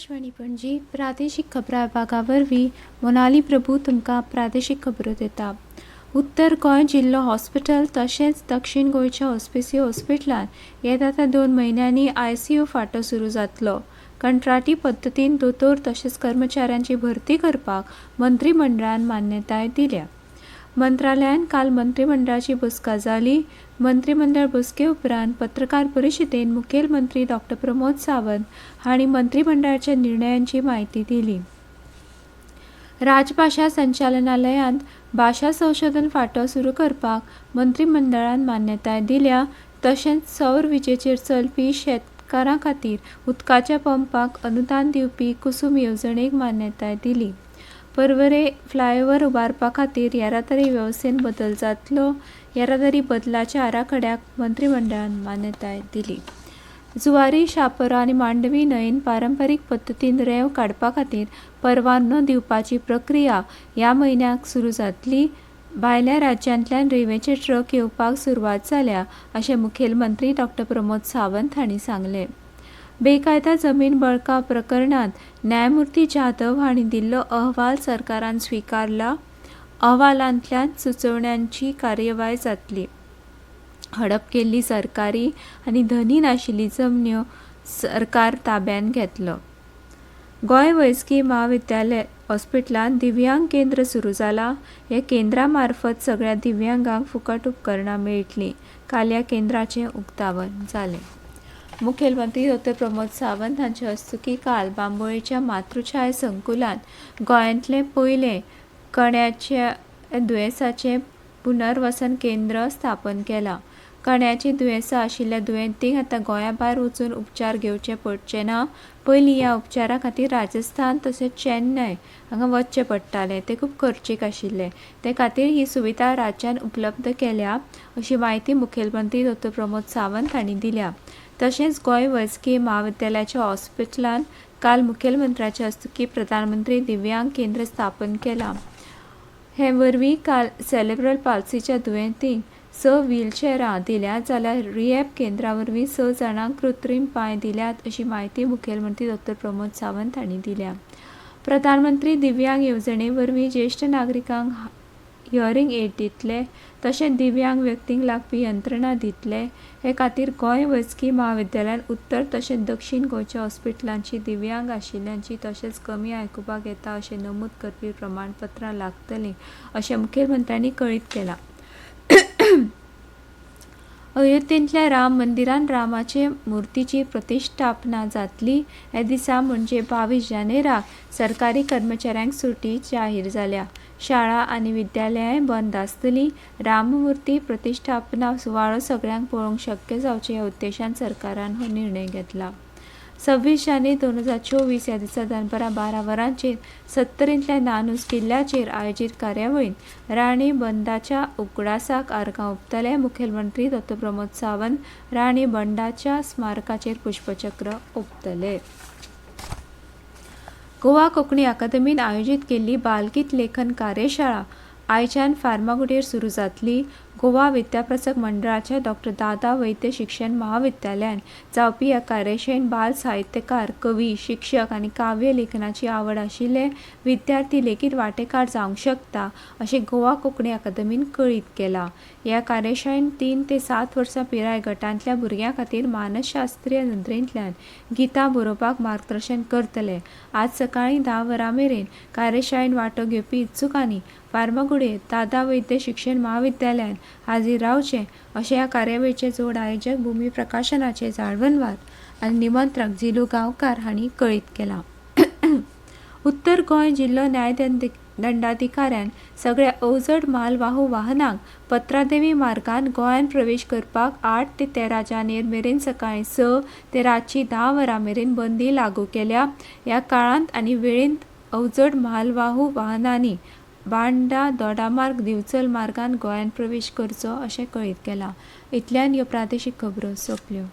आकाशवाणी पणजी प्रादेशीक खबरां विभागा वरवीं मोनाली प्रभू तुमकां प्रादेशीक खबरो दिता। उत्तर गोंय जिल्लो हॉस्पिटल तशेंच दक्षिण गोंयच्या होस्पिसी हॉस्पिटलांत येता त्या 2 म्हयन्यांनी ICU फांटो सुरू जातलो। कंत्राटी पद्दतीन दोतोर तशेंच कर्मचाऱ्यांची भरती करपाक मंत्रिमंडळान मान्यताय दिल्या। मंत्रालयान काल मंत्रिमंडळाची बसका जाली। मंत्रिमंडळ बसके उपरांत पत्रकार परिशदेंत मुखेलमंत्री डॉ. प्रमोद सावंत हांणी मंत्रिमंडळाच्या निर्णयांची म्हायती दिली। राजभाषा संचालनालयांत भाशा संशोधन फांटो सुरू करपाक मंत्रिमंडळान मान्यताय दिल्या। तशेंच सौर विजेचेर चलपी शेतकारां खातीर उदकाच्या पंपाक अनुदान दिवपी कुसुम येवजणेक मान्यताय दिली। पर्वरे फ्लायओव्हर उबारपा खातीर येरादारी वेवस्थेत बदल जातलो। येरादारी बदलाच्या आराखड्याक मंत्रिमंडळान मान्यताय दिली। जुवारी, शापोरा आनी मांडवी न्हंयेत पारंपारीक पद्दतीन रेंव काडपा खातीर परवानो दिवपाची प्रक्रिया ह्या म्हयन्याक सुरू जातली। भायल्या राज्यांतल्यान रेंवेचे ट्रक येवपाक सुरवात जाल्या अशें मुखेलमंत्री डॉ. प्रमोद सावंत हांणी सांगलें। बेकायदा जमीन बळकाव प्रकरणांत न्यायमूर्ती जाधव हांणी दिल्लो अहवाल सरकारान स्विकारला। अहवालांतल्यान सुचोवण्यांची कार्यवाही जातली। हडप केल्ली सरकारी आनी धनी नाशिल्ली जमन्यो सरकार ताब्यात घेतलो। गोंय वैजकी महाविद्यालय हॉस्पिटलांत दिव्यांग केंद्र सुरू जाला। ह्या केंद्रा मार्फत सगळ्या दिव्यांगांक फुकट उपकरणां मेळटलीं। काल ह्या केंद्राचें उक्तावण जालें। मुखेलमंत्री डॉ. प्रमोद सावंत हांचे हस्तुकीं काल बांबोळेच्या मातृछाया संकुलांत गोंयांतलें पयलें कण्याच्या दुयेंसाचें पुनर्वसन केंद्र स्थापन केलां। कण्याची दुयेंसां आशिल्ल्या दुयेंतींक आतां गोंया भायर वचून उपचार घेवचे पडचे ना। पयलीं ह्या उपचारा खातीर राजस्थान तशेंच चेन्नय हांगा वचचें पडटालें, तें खूब खर्चीक आशिल्लें। ते खातीर ही सुविधा राज्यान उपलब्ध केल्या अशी म्हायती मुखेलमंत्री डॉ. प्रमोद सावंत हांणी दिल्या। तशेंच गोंय वैजकी महाविद्यालयाच्या हॉस्पिटलांत काल मुखेलमंत्र्याच्या हस्तुकीं प्रधानमंत्री दिव्यांग केंद्र स्थापन केलां। हे वरवीं काल सेरेब्रल पाल्सीच्या दुयेंतींक 6 व्हीलचेरां दिल्यात जाल्यार रिहॅब केंद्रा वरवीं 6 जाणांक कृत्रीम पांय दिल्यात अशी म्हायती मुखेलमंत्री डॉ. प्रमोद सावंत हांणी दिल्या। प्रधानमंत्री दिव्यांग येवजणे वरवीं ज्येश्ठ नागरिकांक हियरिंग एड दितले तशेंच दिव्यांग व्यक्तींक लागपी यंत्रणा दितले। हे खातीर गोंय वैजकी महाविद्यालयान उत्तर तशेंच दक्षिण गोंयच्या हॉस्पिटलांची दिव्यांग आशिल्ल्यांची तशेंच कमी आयकुपाक येता अशें नमूद करपी प्रमाणपत्रां लागतलीं अशें मुखेलमंत्र्यांनी कळीत केलां। अयोध्येंतल्या राम मंदिरांत रामाचे मुर्तीची प्रतिश्ठापना जातली। हे दिसा म्हणजे 22 जानेराक सरकारी कर्मचाऱ्यांक सुटी जाहीर जाल्या। शाळा आनी विद्यालयां बंद आसतलीं। राममुर्ती प्रतिश्ठापना सुवाळो सगळ्यांक पळोवंक शक्य जावचे ह्या उद्देशान सरकारान हो निर्णय घेतला। 26 जानेर 2024 ह्या दिसा दनपारां 12 वरांचेर सत्तरींतल्या नानूस किल्ल्याचेर आयोजीत कार्यावळींत राणी बंडाच्या उगडासाक आर्गां ओंपतले। मुखेलमंत्री डॉ. प्रमोद सावंत राणी बंडाच्या स्मारकाचेर पुष्पचक्र ओंपतले। गोवा कोंकणी अकादेमीन आयोजीत केल्ली बालगीत लेखन कार्यशाळा आयच्यान फार्मागुडयेर सुरू जातली। गोवा विद्याप्रसारक मंडळाच्या डॉ. दादा वैद्य शिक्षण महाविद्यालयान जावपी ह्या कार्यशाळेंत बाल साहित्यकार, कवी, शिक्षक आनी काव्य लेखनाची आवड आशिल्ले विद्यार्थी लेगीत वांटेकार जावंक शकता अशें गोवा कोंकणी अकादेमीन कळीत केलां। ह्या कार्यशाळेंत 3 ते 7 वर्सां पिराय गटांतल्या भुरग्यां खातीर मानसशास्त्रीय नदरेंतल्यान गितां बरोवपाक मार्गदर्शन करतले। आज सकाळीं 10 वरां मेरेन कार्यशाळेंत वांटो घेवपी इत्सुकांनी फार्मागुडये दादा वैद्य शिक्षण महाविद्यालयान हाजीर रावचें अशें ह्या कार्यावळीचे जोड आयोजक भुमी प्रकाशनाचे जाळवणवार आनी निमंत्रक जिलू गांवकार हांणी कळीत केलां। उत्तर गोंय जिल्लो न्यायदंडाधिकाऱ्यान सगळ्या अवजड मालवाहू वाहनांक पत्रादेवी मार्गान गोंयांत प्रवेश करपाक 8 ते 13 जानेर मेरेन सकाळीं 6 ते रातची 10 वरां मेरेन बंदी लागू केल्या। ह्या काळांत आनी वेळेंत अवजड मालवाहू वाहनांनी बांदा दोडामार्ग दिवचल मार्गान गोंयांत प्रवेश करचो अशें कळीत केलां। इतल्यान ह्यो प्रादेशीक खबरो सोंपल्यो।